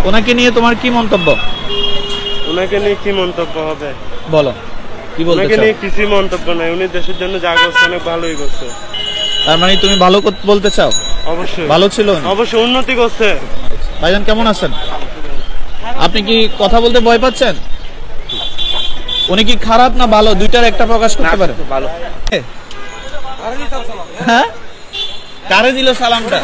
ওনাকে নিয়ে তোমার কি মন্তব্য? ওনাকে নিয়ে কি মন্তব্য হবে বলো, কি বলতে চাও? ওনাকে নিয়ে কিছু মন্তব্য নাই, উনি দেশের জন্য যা করছে অনেক ভালোই করছে। তার মানে তুমি ভালো বলতে চাও? অবশ্যই ভালো ছিল, অবশ্যই উন্নতি করছে। ভাইজান কেমন আছেন? আপনি কি কথা বলতে ভয় পাচ্ছেন? উনি কি খারাপ না ভালো, দুইটার একটা প্রকাশ করতে পারে? ভালো। হ্যাঁ, কারে দিল সালামটা?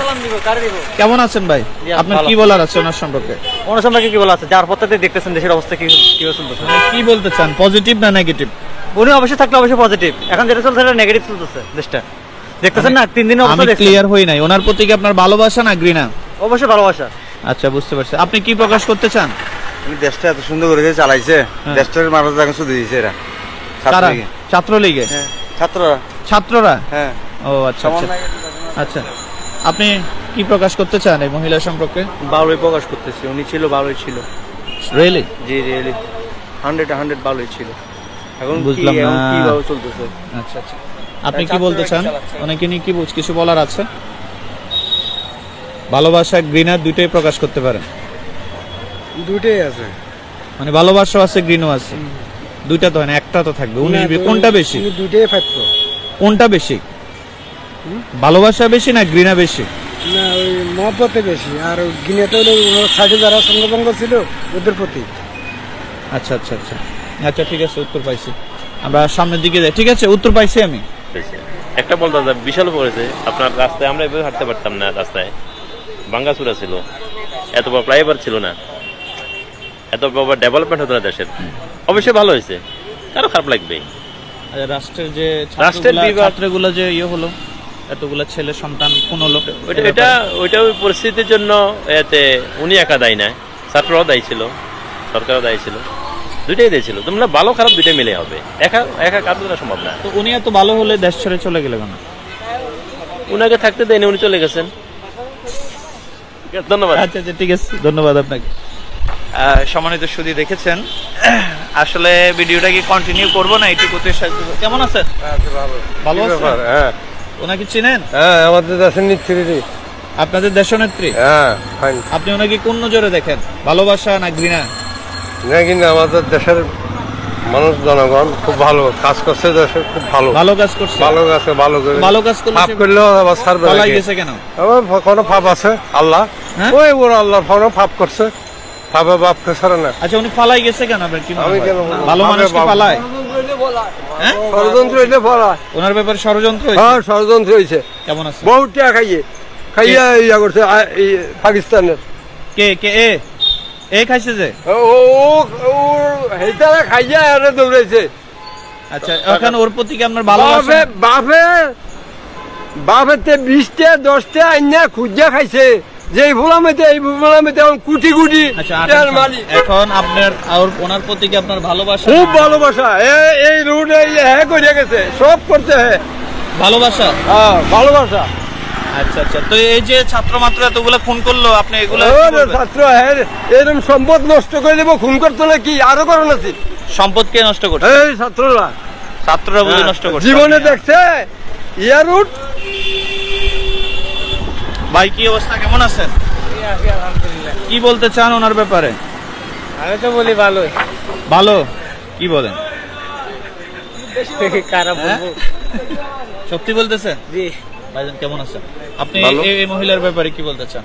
কেমন আছেন ভাই? আপনার কি বলার আছে ওনার সম্পর্কে? ওনার সম্পর্কে কি বলা আছে? যার পথে দেখতেছেন দেশের অবস্থা কি চলতেছে, কি বলতে চান, পজিটিভ না নেগেটিভ? উনি অবশ্যই থাকলে অবশ্যই পজিটিভ, এখন যেটা চলছে সেটা নেগেটিভ চলতেছে দেশটা, দেখতেছেন না 3 দিনের অবস্থা। আমি ক্লিয়ার হই নাই, ওনার প্রতি কি আপনার ভালোবাসা না ঘৃণা? অবশ্যই ভালোবাসা। আচ্ছা, বুঝতে পারছি। আপনি কি প্রকাশ করতে চান? উনি দেশটা এত সুন্দর করে চালাইছে, দেশটার মানুষ এখন শুধু দিয়েছে এরা ছাত্রলীগে। ছাত্ররা ছাত্ররা? হ্যাঁ। ও আচ্ছা আচ্ছা আচ্ছা। আপনি কি প্রকাশ করতে চান এই মহিলা সম্পর্কে? ভালোই প্রকাশ করতেছি, উনি ছিল ভালোই ছিল। রিয়েলি? জি রিয়েলি 100 ভালোই ছিল। এখন বুঝলাম না কিভাবে চলতেছে। আচ্ছা আচ্ছা, আপনি কি বলতে চান? অনেকে নিয়ে কি কিছু বলার আছে? ভালোবাসা ঘৃণা দুইটাই প্রকাশ করতে পারেন? দুইটাই আছে, মানে ভালোবাসা আছে ঘৃণা আছে, দুইটা তো হয় না, একটা তো থাকবে। উনি কোনটা বেশি? দুইটাই পাইতো। কোনটা বেশি, ভালোবাসা বেশি না ঘৃণা বেশি? না, ওই মহব্বতে বেশি, আর ঘৃণাটা হলো ওনার সাথে যারা সঙ্গভঙ্গ ছিল ওদের প্রতি। আচ্ছা আচ্ছা আচ্ছা আচ্ছা, ঠিক আছে, উত্তর পাইছি। আমরা সামনের দিকে যাই। ঠিক আছে, উত্তর পাইছি আমি। একটা বলতে বিশাল পড়েছে আপনার রাস্তায়, আমরা এভাবে হাঁটতে পারতাম না, রাস্তায় ভাঙ্গাচুরা ছিল, এত বড় ফ্লাইওভার ছিল না, এত বড় ডেভেলপমেন্ট হতো না দেশের। অবশ্যই ভালো হয়েছে, কারো খারাপ লাগবে? রাষ্ট্রের যে রাষ্ট্রের ছাত্রগুলো যে ইয়ে হলো, এতগুলা ছেলে সন্তান কোন হলো, ওইটা ওই পরিস্থিতির জন্য এতে উনি একা দায়ী না, ছাত্ররাও দায়ী ছিল, সরকারও দায়ী ছিল, দুইটাই দায়ী ছিল। তোমরা ভালো খারাপ দুইটাই মিলে হবে, একা কাজ করা সম্ভব না। তো উনি এত ভালো হলে দেশ ছেড়ে চলে গেলে কেন? উনাকে থাকতে দেয়নি, উনি চলে গেছেন। ধন্যবাদ। আচ্ছা আচ্ছা, ঠিক আছে, ধন্যবাদ আপনাকে। সম্মানিত সুধী, দেখেছেন আসলে ভিডিওটা কি কন্টিনিউ করবো না এইটুকুতে? কেমন আছেন? ভালো আছেন? হ্যাঁ। ওনাকে চিনেন? হ্যাঁ, আমাদের দেশের নেত্রী। আপনাদের দেশনেত্রী? হ্যাঁ। আপনি ওনাকে কোন নজরে দেখেন, ভালোবাসা না ঘৃণা? না, কিন্তু আমাদের দেশের মানুষ জনগণ খুব ভালো কাজ করছে, দেশের খুব ভালো ভালো কাজ করছে, ভালো কাছে ভালো করে ভালো কাজ করলে পাপ করলেও আবার ছাড়বে না। পালাই গেছে কেন? আবার কোনো পাপ আছে আল্লাহ, ওই ওর আল্লাহর কোনো পাপ করছে, পাপে বাপকে ছাড়ে না। আচ্ছা, উনি পালাই গেছে কেন আপনার কি মনে হয়? ভালো মানুষ কি পালায়? হ্যাঁ, ষড়যন্ত্র হইলে পালায়। ওনার ব্যাপারে ষড়যন্ত্র হয়েছে? হ্যাঁ, ষড়যন্ত্র হয়েছে। কেমন আছে? বহুত টাকা খাইয়া ইয়া করছে পাকিস্তানের। কে কে? এ খাইছে যে? হেতারা খাইয়া আরে দৌড়াইছে। আচ্ছা, এখন ওর প্রতি কি আপনার ভালোবাসা? বাপেতে 20টা 10টা আইনা খুঁজা খাইছে, যে ভোলামেতে এই ভোলামেতে কোটি কোটি টাকার মালিক। এখন আপনার আর ওনার প্রতি কি আপনার ভালোবাসা? খুব ভালোবাসা। এই রোডে হ্যাঁ করে গেছে, সব করছে হ্যাঁ ভালোবাসা। হ্যাঁ, ভালোবাসা। আচ্ছা আচ্ছা, তো এই যে ছাত্র মাত্র এতগুলো খুন করলো, আপনি এগুলো ছাত্র এরকম সম্পদ নষ্ট করে দেবো, খুন করতো না কি আরো করো না? সম্পদ কে নষ্ট করছে? এই ছাত্ররা বুঝে নষ্ট করছে। জীবনে দেখছে ইয়ারুট। ভাই কি অবস্থা, কেমন আছেন? কি বলতে চান ওনার ব্যাপারে? আমি তো বলি ভালোই। ভালো? কি বলেন? খারাপ সত্যি বলতেছেন? জি। ভাইজান কেমন আছেন? আপনি এই মহিলার ব্যাপারে কি বলতে চান?